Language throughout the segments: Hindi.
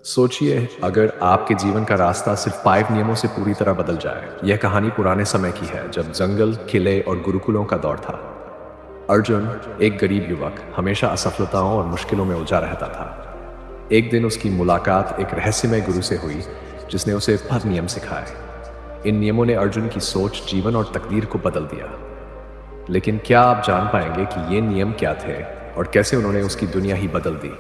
सोचिए अगर आपके जीवन का रास्ता सिर्फ 5 नियमों से पूरी तरह बदल जाए। यह कहानी पुराने समय की है, जब जंगल, किले और गुरुकुलों का दौर था। अर्जुन, एक गरीब युवक, हमेशा असफलताओं और मुश्किलों में उलझा रहता था। एक दिन उसकी मुलाकात एक रहस्यमय गुरु से हुई, जिसने उसे पद नियम सिखाए। इन नियमों ने अर्जुन की सोच, जीवन और तकदीर को बदल दिया। लेकिन क्या आप जान पाएंगे कि ये नियम क्या थे और कैसे उन्होंने उसकी दुनिया ही बदल दी?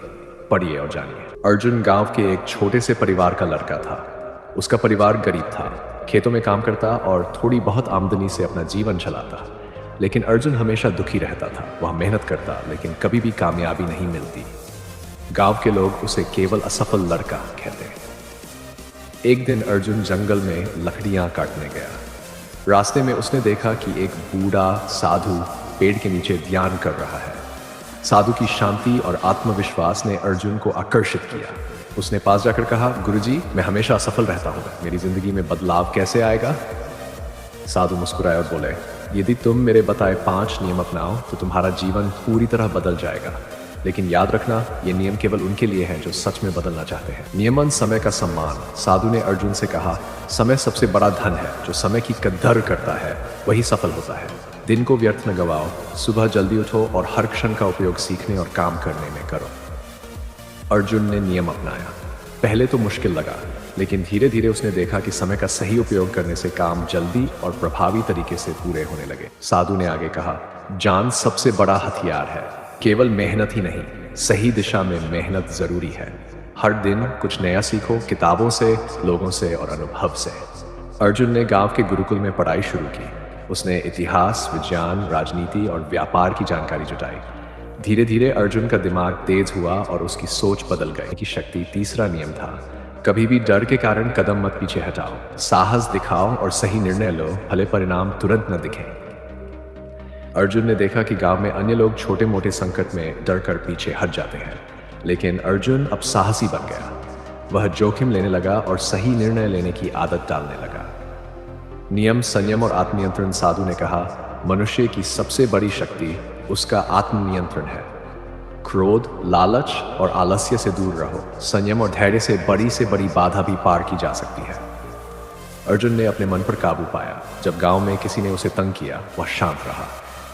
पढ़िए और जानिए। अर्जुन गांव के एक छोटे से परिवार का लड़का था। उसका परिवार गरीब था, खेतों में काम करता और थोड़ी बहुत आमदनी से अपना जीवन चलाता। लेकिन अर्जुन हमेशा दुखी रहता था। वह मेहनत करता, लेकिन कभी भी कामयाबी नहीं मिलती। गांव के लोग उसे केवल असफल लड़का कहते। एक दिन अर्जुन जंगल में लकड़ियां काटने गया। रास्ते में उसने देखा कि एक बूढ़ा साधु पेड़ के नीचे ध्यान कर रहा है। साधु की शांति और आत्मविश्वास ने अर्जुन को आकर्षित किया। उसने पास जाकर कहा, गुरुजी, मैं हमेशा असफल रहता हूँ, मेरी जिंदगी में बदलाव कैसे आएगा? साधु मुस्कुराए और बोले, यदि तुम मेरे बताए 5 नियम अपनाओ तो तुम्हारा जीवन पूरी तरह बदल जाएगा। लेकिन याद रखना, ये नियम केवल उनके लिए हैं जो सच में बदलना चाहते हैं। नियमन समय का सम्मान। साधु ने अर्जुन से कहा, समय सबसे बड़ा धन है। जो समय की कद्र करता है वही सफल होता है। दिन को व्यर्थ न गवाओ, सुबह जल्दी उठो और हर क्षण का उपयोग सीखने और काम करने में करो। अर्जुन ने नियम अपनाया। पहले तो मुश्किल लगा, लेकिन धीरे धीरे उसने देखा कि समय का सही उपयोग करने से काम जल्दी और प्रभावी तरीके से पूरे होने लगे। साधु ने आगे कहा, ज्ञान सबसे बड़ा हथियार है। केवल मेहनत ही नहीं, सही दिशा में मेहनत जरूरी है। हर दिन कुछ नया सीखो, किताबों से, लोगों से और अनुभव से। अर्जुन ने गांव के गुरुकुल में पढ़ाई शुरू की। उसने इतिहास, विज्ञान, राजनीति और व्यापार की जानकारी जुटाई। धीरे धीरे अर्जुन का दिमाग तेज हुआ और उसकी सोच बदल गई। की शक्ति। तीसरा नियम था, कभी भी डर के कारण कदम मत पीछे हटाओ। साहस दिखाओ और सही निर्णय लो, भले परिणाम तुरंत न दिखें। अर्जुन ने देखा कि गांव में अन्य लोग छोटे मोटे संकट में डर कर पीछे हट जाते हैं, लेकिन अर्जुन अब साहसी बन गया। वह जोखिम लेने लगा और सही निर्णय लेने की आदत डालने लगा। नियम, संयम और आत्मनियंत्रण। साधु ने कहा, मनुष्य की सबसे बड़ी शक्ति उसका आत्मनियंत्रण है। क्रोध, लालच और आलस्य से दूर रहो। संयम और धैर्य से बड़ी बाधा भी पार की जा सकती है। अर्जुन ने अपने मन पर काबू पाया। जब गांव में किसी ने उसे तंग किया, वह शांत रहा।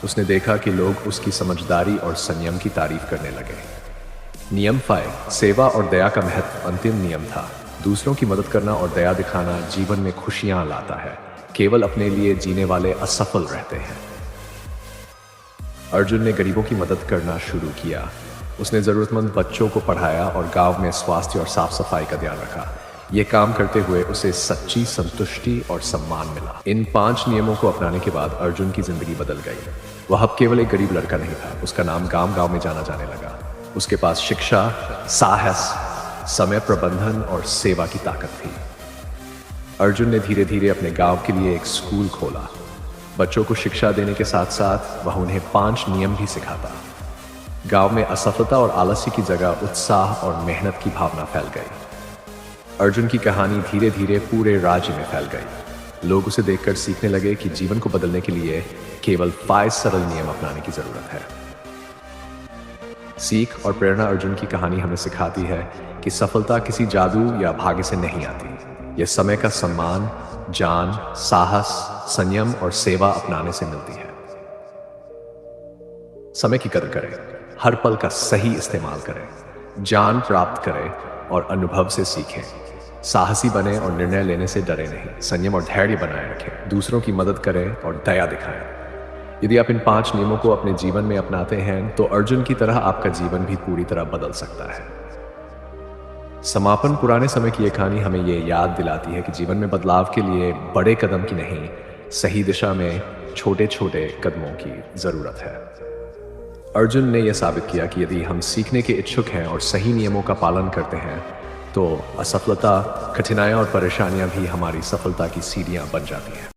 उसने देखा कि लोग उसकी समझदारी और संयम की तारीफ करने लगे। नियम 5, सेवा और दया का महत्व। अंतिम नियम था, दूसरों की मदद करना और दया दिखाना जीवन में खुशियां लाता है। केवल अपने लिए जीने वाले असफल रहते हैं। अर्जुन ने गरीबों की मदद करना शुरू किया। उसने जरूरतमंद बच्चों को पढ़ाया और गांव में स्वास्थ्य और साफ सफाई का ध्यान रखा। यह काम करते हुए उसे सच्ची संतुष्टि और सम्मान मिला। इन 5 नियमों को अपनाने के बाद अर्जुन की जिंदगी बदल गई। वह अब केवल एक गरीब लड़का नहीं था, उसका नाम गांव गांव में जाना जाने लगा। उसके पास शिक्षा, साहस, समय प्रबंधन और सेवा की ताकत थी। अर्जुन ने धीरे धीरे अपने गांव के लिए एक स्कूल खोला। बच्चों को शिक्षा देने के साथ साथ वह उन्हें 5 नियम भी सिखाता। गांव में असफलता और आलस्य की जगह उत्साह और मेहनत की भावना फैल गई। अर्जुन की कहानी धीरे धीरे पूरे राज्य में फैल गई। लोग उसे देखकर सीखने लगे कि जीवन को बदलने के लिए केवल 5 सरल नियम अपनाने की जरूरत है। सीख और प्रेरणा। अर्जुन की कहानी हमें सिखाती है कि सफलता किसी जादू या भाग्य से नहीं आती। यह समय का सम्मान, ज्ञान, साहस, संयम और सेवा अपनाने से मिलती है। समय की कदर करें, हर पल का सही इस्तेमाल करें, ज्ञान प्राप्त करें और अनुभव से सीखें। साहसी बने और निर्णय लेने से डरे नहीं। संयम और धैर्य बनाए रखें, दूसरों की मदद करें और दया दिखाएं। यदि आप इन 5 नियमों को अपने जीवन में अपनाते हैं तो अर्जुन की तरह आपका जीवन भी पूरी तरह बदल सकता है। समापन। पुराने समय की यह कहानी हमें यह याद दिलाती है कि जीवन में बदलाव के लिए बड़े कदम की नहीं, सही दिशा में छोटे छोटे कदमों की जरूरत है। अर्जुन ने यह साबित किया कि यदि हम सीखने के इच्छुक हैं और सही नियमों का पालन करते हैं तो असफलता, कठिनाइयां और परेशानियां भी हमारी सफलता की सीढ़ियां बन जाती हैं।